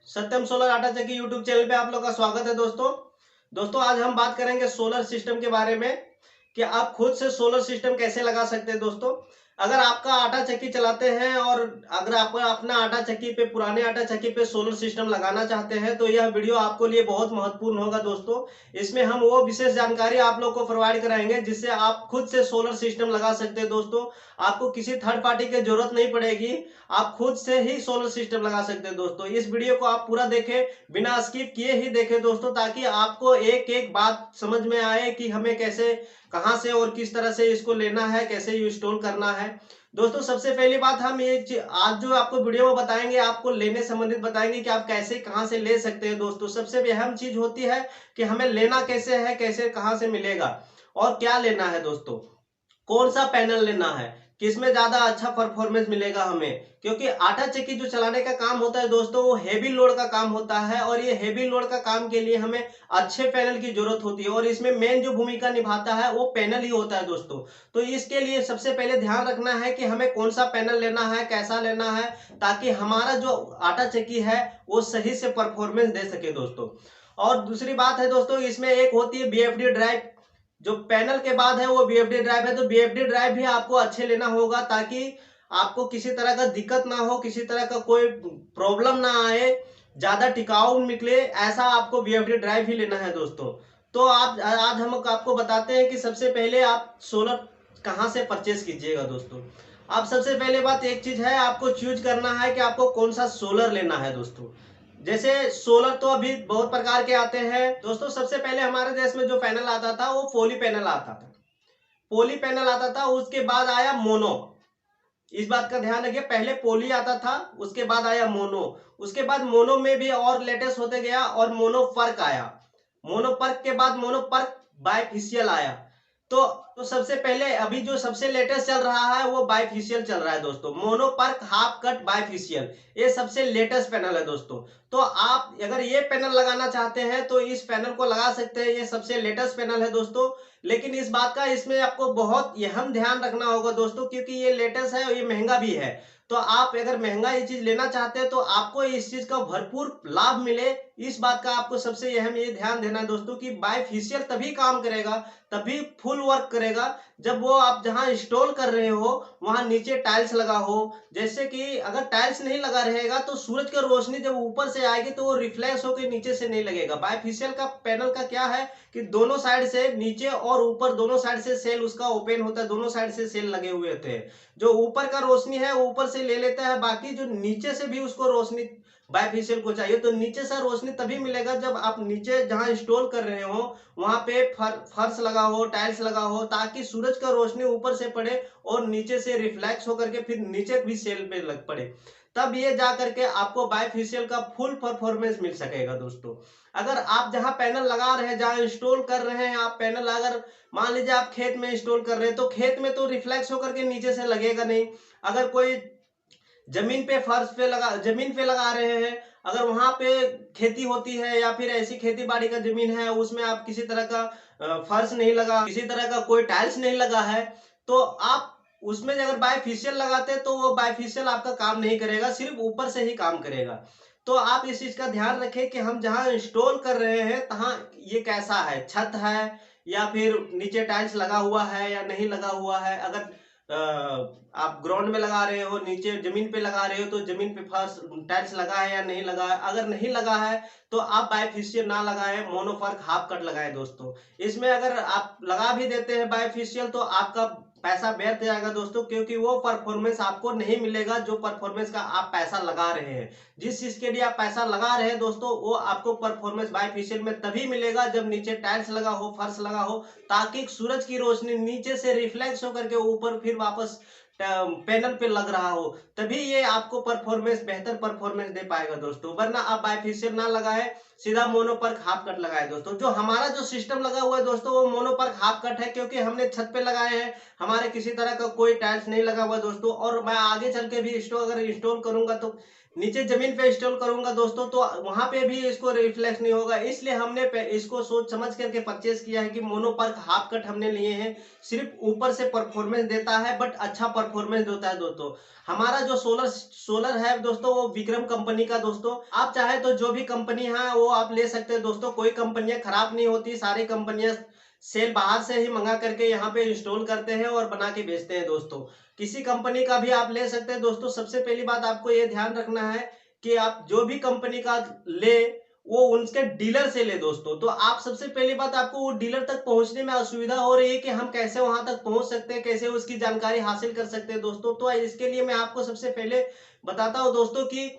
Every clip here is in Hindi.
सत्यम सोलर आटा चक्की यूट्यूब चैनल पे आप लोग का स्वागत है दोस्तों। आज हम बात करेंगे सोलर सिस्टम के बारे में कि आप खुद से सोलर सिस्टम कैसे लगा सकते हैं दोस्तों। अगर आपका आटा चक्की चलाते हैं और अगर आप अपना आटा चक्की पे पुराने आटा चक्की पे सोलर सिस्टम लगाना चाहते हैं तो यह वीडियो आपको लिए बहुत महत्वपूर्ण होगा दोस्तों। इसमें हम वो विशेष जानकारी आप लोग को प्रोवाइड कराएंगे जिससे आप खुद से सोलर सिस्टम लगा सकते हैं दोस्तों। आपको किसी थर्ड पार्टी की जरूरत नहीं पड़ेगी, आप खुद से ही सोलर सिस्टम लगा सकते हैं दोस्तों। इस वीडियो को आप पूरा देखें, बिना स्किप किए ही देखें दोस्तों, ताकि आपको एक एक बात समझ में आए कि हमें कैसे, कहां से और किस तरह से इसको लेना है, कैसे इंस्टॉल करना है दोस्तों। सबसे पहली बात हम ये आज जो आपको वीडियो में बताएंगे, आपको लेने संबंधित बताएंगे कि आप कैसे कहां से ले सकते हैं दोस्तों। सबसे अहम चीज होती है कि हमें लेना कैसे है, कैसे कहां से मिलेगा और क्या लेना है दोस्तों, कौन सा पैनल लेना है, किसमें ज्यादा अच्छा परफॉर्मेंस मिलेगा हमें। क्योंकि आटा चक्की जो चलाने का काम होता है दोस्तों, वो हेवी लोड का काम होता है और ये हेवी लोड का काम के लिए हमें अच्छे पैनल की जरूरत होती है और इसमें मेन जो भूमिका निभाता है वो पैनल ही होता है दोस्तों। तो इसके लिए सबसे पहले ध्यान रखना है कि हमें कौन सा पैनल लेना है, कैसा लेना है, ताकि हमारा जो आटा चक्की है वो सही से परफॉर्मेंस दे सके दोस्तों। और दूसरी बात है दोस्तों, इसमें एक होती है बीएफडी ड्राइव। जो पैनल के बाद है वो बीएफडी ड्राइव है, तो बीएफडी ड्राइव भी आपको अच्छे लेना होगा ताकि आपको किसी तरह का दिक्कत ना हो, किसी तरह का कोई प्रॉब्लम ना आए, ज्यादा टिकाऊ निकले, ऐसा आपको बीएफडी ड्राइव ही लेना है दोस्तों। तो आज हम आपको बताते हैं कि सबसे पहले आप सोलर कहां से परचेज कीजिएगा दोस्तों। आप सबसे पहले बात एक चीज है, आपको चूज करना है कि आपको कौन सा सोलर लेना है दोस्तों। जैसे सोलर तो अभी बहुत प्रकार के आते हैं दोस्तों। सबसे पहले हमारे देश में जो पैनल आता था वो पॉली पैनल आता था, पॉली पैनल आता था। उसके बाद आया मोनो। इस बात का ध्यान रखिए, पहले पोली आता था, उसके बाद आया मोनो। उसके बाद मोनो में भी और लेटेस्ट होते गया और मोनो पर्क आया। मोनो पर्क के बाद मोनो पर्क बाइफिशियल आया। तो सबसे पहले अभी जो सबसे लेटेस्ट चल रहा है वो बाइफिशियल चल रहा है दोस्तों। Mono PERC half cut bifacial, ये सबसे लेटेस्ट पैनल है दोस्तों। तो आप अगर ये पैनल लगाना चाहते हैं तो इस पैनल को लगा सकते हैं, ये सबसे लेटेस्ट पैनल है दोस्तों। लेकिन इस बात का इसमें आपको बहुत अहम ध्यान रखना होगा दोस्तों, क्योंकि ये लेटेस्ट है और ये महंगा भी है। तो आप अगर महंगा ये चीज लेना चाहते हैं तो आपको इस चीज का भरपूर लाभ मिले, इस बात का आपको सबसे अहम ये ध्यान देना है दोस्तों कि बाइफिशियल तभी काम करेगा, तभी फुल वर्क करेगा जब वो आप जहां इंस्टॉल कर रहे हो वहां नीचे टाइल्स लगा हो। जैसे कि अगर टाइल्स नहीं लगा रहेगा तो सूरज की रोशनी जब ऊपर से आएगी तो वो रिफ्लेक्स होकर नीचे से नहीं लगेगा। बाइफिशियल का पैनल का क्या है कि दोनों साइड से, नीचे और ऊपर दोनों साइड से सेल उसका ओपन होता है, दोनों साइड से सेल लगे हुए होते हैं। जो ऊपर का रोशनी है वो ऊपर से ले लेता है, बाकी जो नीचे से भी उसको रोशनी बाइफिशियल को चाहिए। तो नीचे से रोशनी तभी मिलेगा जब आप नीचे जहां इंस्टॉल कर रहे हो वहां पे फर्श लगा हो, टाइल्स लगा हो, ताकि सूरज का रोशनी ऊपर से पड़े और नीचे से रिफ्लेक्स होकर के फिर नीचे भी सेल पे लग पड़े, तब ये जा करके आपको बाइफिशियल का फुल परफॉर्मेंस मिल सकेगा दोस्तों। अगर आप जहां पैनल लगा रहे हैं, जहां इंस्टॉल कर रहे हैं आप पैनल, अगर मान लीजिए आप खेत में इंस्टॉल कर रहे हैं तो खेत में तो रिफ्लेक्स होकर के नीचे से लगेगा नहीं। अगर कोई जमीन पे फर्श पे लगा, जमीन पे लगा रहे हैं, अगर वहां पे खेती होती है या फिर ऐसी खेती बाड़ी का जमीन है उसमें आप किसी तरह का फर्श नहीं लगा, किसी तरह का कोई टाइल्स नहीं लगा है, तो आप उसमें अगर बाइफिशियल लगाते हैं तो वो बाइफिशियल आपका काम नहीं करेगा, सिर्फ ऊपर से ही काम करेगा। तो आप इस चीज का ध्यान रखें कि हम जहां इंस्टॉल कर रहे हैं तहां ये कैसा है, छत है या फिर नीचे टाइल्स लगा हुआ है या नहीं लगा हुआ है। अगर आप ग्राउंड में लगा रहे हो, नीचे जमीन पे लगा रहे हो तो जमीन पे फर्श टाइल्स लगा है या नहीं लगा है। अगर नहीं लगा है तो आप बाइफिशियल ना लगाएं, मोनोफर्क हाफ कट लगाएं दोस्तों। इसमें अगर आप लगा भी देते हैं बाइफिशियल तो आपका पैसा व्यर्थ जाएगा दोस्तों, क्योंकि वो परफॉर्मेंस आपको नहीं मिलेगा जो परफॉर्मेंस का आप पैसा लगा रहे हैं। जिस चीज के लिए आप पैसा लगा रहे हैं दोस्तों वो आपको परफॉर्मेंस बाइफिशियल में तभी मिलेगा जब नीचे टाइल्स लगा हो, फर्श लगा हो, ताकि सूरज की रोशनी नीचे से रिफ्लेक्स होकर के ऊपर फिर वापस पैनल पे लग रहा हो, तभी ये आपको परफॉर्मेंस, बेहतर परफॉर्मेंस दे पाएगा दोस्तों। वरना आप बाइफिशियल ना लगाए, सीधा मोनोपर्क हाफ कट लगाए दोस्तों। जो हमारा जो सिस्टम लगा हुआ है दोस्तों वो मोनोपर्क हाफ कट है, क्योंकि हमने छत पे लगाए हैं, हमारे किसी तरह का कोई टाइल्स नहीं लगा हुआ दोस्तों। और मैं आगे चल के भी अगर इंस्टॉल करूंगा तो नीचे जमीन पे इंस्टॉल करूंगा दोस्तों तो वहां पे भी इसको रिफ्लेक्ट नहीं होगा। इसलिए हमने इसको सोच समझ करके परचेज किया है कि मोनोपर्क हाफ कट हमने लिए हैं। सिर्फ ऊपर से परफॉर्मेंस देता है बट अच्छा परफॉर्मेंस देता है दोस्तों। हमारा जो सोलर है दोस्तों वो विक्रम कंपनी का दोस्तों। आप चाहे तो जो भी कंपनी है वो आप ले सकते हैं दोस्तों। कोई कंपनियां खराब नहीं होती, सारी कंपनियां सेल बाहर से ही मंगा करके यहाँ पे इंस्टॉल करते हैं और बना के बेचते हैं दोस्तों। किसी कंपनी का भी आप ले सकते हैं दोस्तों। सबसे पहली बात आपको ये ध्यान रखना है कि आप जो भी कंपनी का ले वो उनके डीलर से ले दोस्तों। तो आप सबसे पहली बात आपको वो डीलर तक पहुंचने में असुविधा हो रही है कि हम कैसे वहां तक पहुंच सकते हैं, कैसे उसकी जानकारी हासिल कर सकते हैं दोस्तों। तो इसके लिए मैं आपको सबसे पहले बताता हूं दोस्तों कि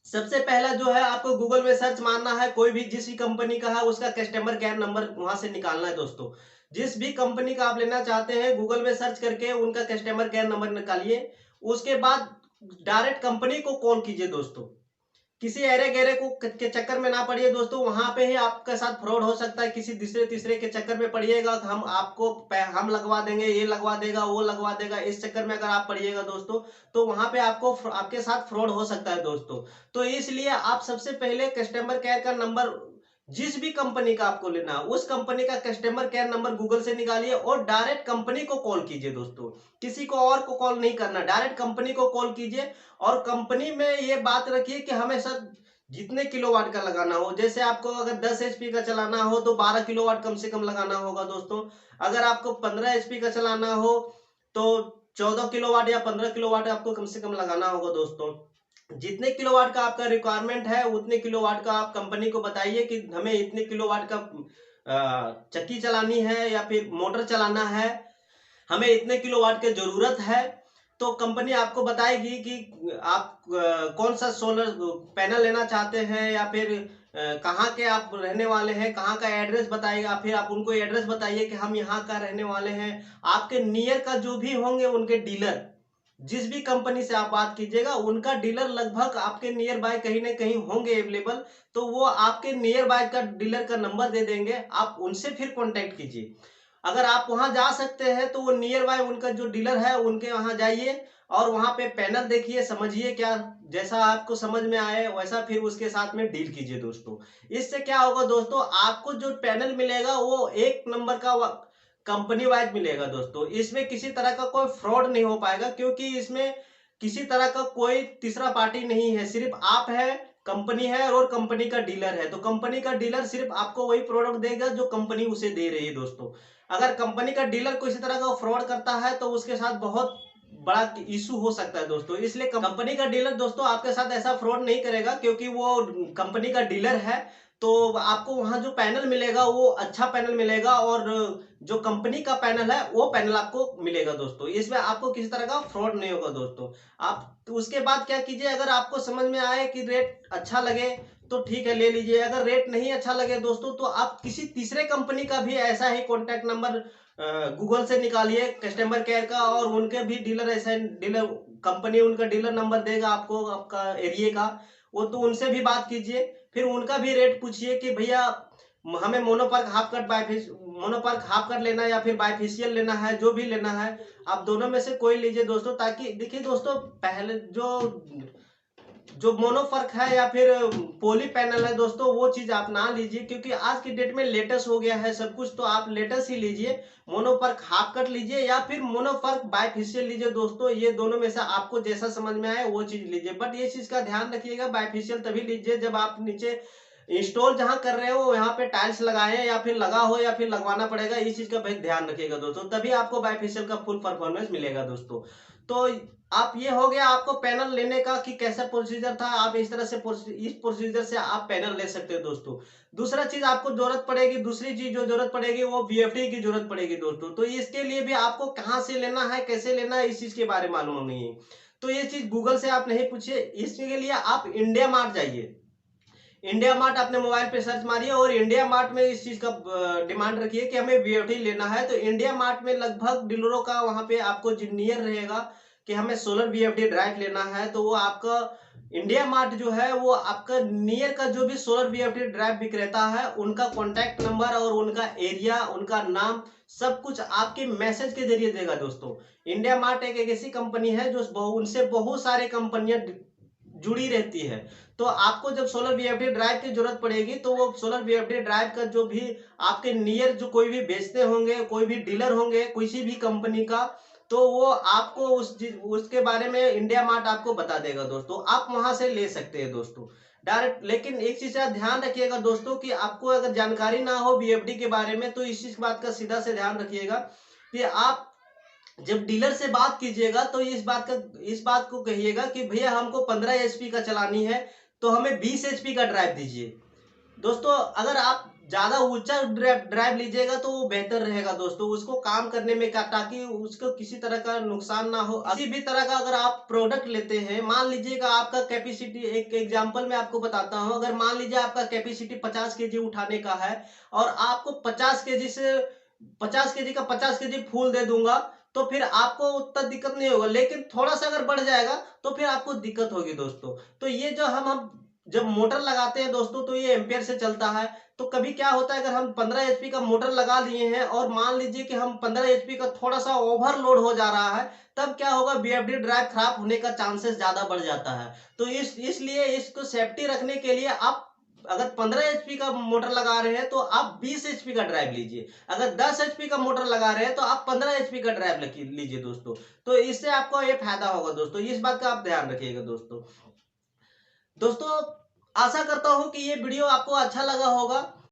सबसे पहला जो है आपको गूगल में सर्च मारना है। कोई भी जिस भी कंपनी का है उसका कस्टमर केयर नंबर वहां से निकालना है दोस्तों। जिस भी कंपनी का आप लेना चाहते हैं गूगल में सर्च करके उनका कस्टमर केयर नंबर निकालिए। उसके बाद डायरेक्ट कंपनी को कॉल कीजिए दोस्तों। किसी अरे गहरे को के चक्कर में ना पड़िए दोस्तों। वहां पे ही आपके साथ फ्रॉड हो सकता है। किसी दूसरे तीसरे के चक्कर में पड़िएगा हम आपको हम लगवा देंगे, ये लगवा देगा, वो लगवा देगा, इस चक्कर में अगर आप पड़िएगा दोस्तों तो वहां पे आपको आपके साथ फ्रॉड हो सकता है दोस्तों। तो इसलिए आप सबसे पहले कस्टमर केयर का नंबर जिस भी कंपनी का आपको लेना है उस कंपनी का कस्टमर केयर नंबर गूगल से निकालिए और डायरेक्ट कंपनी को कॉल कीजिए दोस्तों। किसी को और को कॉल नहीं करना, डायरेक्ट कंपनी को कॉल कीजिए। और कंपनी में ये बात रखिए कि हमें सर जितने किलोवाट का लगाना हो, जैसे आपको अगर 10 एचपी का चलाना हो तो 12 किलोवाट कम से कम लगाना होगा दोस्तों। अगर आपको 15 एचपी का चलाना हो तो 14 किलोवाट या 15 किलोवाट आपको कम से कम लगाना होगा दोस्तों। जितने किलोवाट का आपका रिक्वायरमेंट है उतने किलोवाट का आप कंपनी को बताइए कि हमें इतने किलोवाट का चक्की चलानी है या फिर मोटर चलाना है, हमें इतने किलोवाट की जरूरत है। तो कंपनी आपको बताएगी कि आप कौन सा सोलर पैनल लेना चाहते हैं या फिर कहाँ के आप रहने वाले हैं, कहाँ का एड्रेस बताएगा। फिर आप उनको एड्रेस बताइए कि हम यहाँ का रहने वाले हैं। आपके नियर का जो भी होंगे उनके डीलर, जिस भी कंपनी से आप बात कीजिएगा उनका डीलर लगभग आपके नियर बाय कहीं ना कहीं होंगे अवेलेबल। तो वो आपके नियर बाय का डीलर का नंबर दे देंगे, आप उनसे फिर कांटेक्ट कीजिए। अगर आप वहां जा सकते हैं तो वो नियर बाय उनका जो डीलर है उनके वहां जाइए और वहां पे पैनल देखिए, समझिए, क्या जैसा आपको समझ में आए वैसा फिर उसके साथ में डील कीजिए दोस्तों। इससे क्या होगा दोस्तों, आपको जो पैनल मिलेगा वो एक नंबर का कंपनी वाइज मिलेगा दोस्तों। इसमें किसी तरह का कोई फ्रॉड नहीं हो पाएगा क्योंकि इसमें किसी तरह का कोई तीसरा पार्टी नहीं है। सिर्फ आप है, कंपनी है और कंपनी का डीलर है। तो कंपनी का डीलर सिर्फ आपको वही प्रोडक्ट देगा जो कंपनी उसे दे रही है दोस्तों। अगर कंपनी का डीलर किसी तरह का फ्रॉड करता है तो उसके साथ बहुत बड़ा इशू हो सकता है दोस्तों। इसलिए कंपनी का डीलर दोस्तों आपके साथ ऐसा फ्रॉड नहीं करेगा क्योंकि वो कंपनी का डीलर है। तो आपको वहां जो पैनल मिलेगा वो अच्छा पैनल मिलेगा और जो कंपनी का पैनल है वो पैनल आपको मिलेगा दोस्तों। इसमें आपको किसी तरह का फ्रॉड नहीं होगा दोस्तों। आप तो उसके बाद क्या कीजिए, अगर आपको समझ में आए कि रेट अच्छा लगे तो ठीक है ले लीजिए। अगर रेट नहीं अच्छा लगे दोस्तों तो आप किसी तीसरे कंपनी का भी ऐसा ही कॉन्टैक्ट नंबर गूगल से निकालिए कस्टमर केयर का और उनके भी डीलर ऐसा डीलर कंपनी उनका डीलर नंबर देगा आपको आपका एरिया का, वो तो उनसे भी बात कीजिए। फिर उनका भी रेट पूछिए कि भैया हमें mono PERC half cut mono PERC half cut लेना है या फिर बायफेशियल लेना है, जो भी लेना है आप दोनों में से कोई लीजिए दोस्तों। ताकि देखिए दोस्तों, पहले जो जो मोनोफर्क है या फिर पोली पैनल है दोस्तों वो चीज आप ना लीजिए क्योंकि आज की डेट में लेटेस्ट हो गया है सब कुछ। तो आप लेटेस्ट ही लीजिए, मोनोफर्क हाफ कट लीजिए या फिर मोनोफर्क बायफेशियल लीजिए दोस्तों। ये दोनों में से आपको जैसा समझ में आए वो चीज लीजिए। बट ये चीज का ध्यान रखिएगा, बायफेशियल तभी लीजिए जब आप नीचे इंस्टॉल जहां कर रहे हो यहाँ पे टाइल्स लगाए या फिर लगा हो या फिर लगवाना पड़ेगा। इस चीज का ध्यान रखिएगा दोस्तों, तभी आपको बायफेशियल का फुल परफॉर्मेंस मिलेगा दोस्तों। तो आप ये हो गया आपको पैनल लेने का कि कैसा प्रोसीजर था। आप इस तरह से इस प्रोसीजर से आप पैनल ले सकते हो दोस्तों। दूसरा चीज आपको जरूरत पड़ेगी, दूसरी चीज जो जरूरत पड़ेगी वो वीएफडी की जरूरत पड़ेगी दोस्तों। तो इसके लिए भी आपको कहाँ से लेना है, कैसे लेना है, इस चीज के बारे में मालूम नहीं है तो ये चीज गूगल से आप नहीं पूछिए। इसके लिए आप इंडिया मार्ट जाइए। इंडिया मार्ट अपने मोबाइल पे सर्च मारिए और इंडिया मार्ट में इस चीज का डिमांड रखिए कि हमें वीएफडी लेना है। तो इंडिया मार्ट में लगभग डीलरों का वहां पे आपको नियर रहेगा कि हमें सोलर वीएफडी ड्राइव लेना है। तो वो आपका इंडिया मार्ट जो है वो आपका नियर का जो भी सोलर वीएफडी ड्राइव विक्रेता है उनका कॉन्टैक्ट नंबर और उनका एरिया, उनका नाम, सब कुछ आपके मैसेज के जरिए देगा दोस्तों। इंडिया मार्ट एक ऐसी कंपनी है जो उनसे बहुत सारे कंपनियां जुड़ी रहती है। तो आपको जब सोलर वीएफडी ड्राइव की जरूरत पड़ेगी तो वो सोलर वीएफडी ड्राइव का जो भी आपके नियर जो कोई भी बेचते होंगे, कोई भी डीलर होंगे किसी भी कंपनी का, तो वो आपको उसके बारे में इंडिया मार्ट आपको बता देगा दोस्तों, आप वहां से ले सकते हैं दोस्तों डायरेक्ट। लेकिन एक चीज का ध्यान रखिएगा दोस्तों कि आपको अगर जानकारी ना हो वीएफडी के बारे में तो इस बात का सीधा से ध्यान रखिएगा कि आप जब डीलर से बात कीजिएगा तो इस बात को कहिएगा कि भैया हमको 15 एचपी का चलानी है तो हमें 20 एचपी का ड्राइव दीजिए। दोस्तों अगर आप ज्यादा ऊंचा ड्राइव लीजिएगा तो वो बेहतर रहेगा दोस्तों, उसको काम करने में क्या, ताकि उसको किसी तरह का नुकसान ना हो। किसी भी तरह का अगर आप प्रोडक्ट लेते हैं, मान लीजिएगा आपका कैपेसिटी, एक एग्जांपल मैं आपको बताता हूं, अगर मान लीजिए आपका कैपेसिटी 50 केजी उठाने का है और आपको 50 केजी से 50 केजी का 50 केजी फूल दे दूंगा तो फिर आपको उतना दिक्कत नहीं होगा, लेकिन थोड़ा सा अगर बढ़ जाएगा तो फिर आपको दिक्कत होगी दोस्तों। तो ये जो हम जब मोटर लगाते हैं दोस्तों तो ये एम्पियर से चलता है। तो कभी क्या होता है, अगर हम 15 एचपी का मोटर लगा लिए हैं और मान लीजिए कि हम 15 एचपी का थोड़ा सा ओवरलोड हो जा रहा है, तब क्या होगा, बीएफडी ड्राइव खराब होने का चांसेस ज्यादा बढ़ जाता है। तो इसलिए इसको सेफ्टी रखने के लिए आप अगर 15 एचपी का मोटर लगा रहे हैं तो आप 20 एचपी का ड्राइव लीजिए, अगर 10 एचपी का मोटर लगा रहे हैं तो आप 15 एचपी का ड्राइव लीजिए दोस्तों। तो इससे आपको ये फायदा होगा दोस्तों, इस बात का आप ध्यान रखिएगा दोस्तों। दोस्तों आशा करता हूं कि ये वीडियो आपको अच्छा लगा होगा।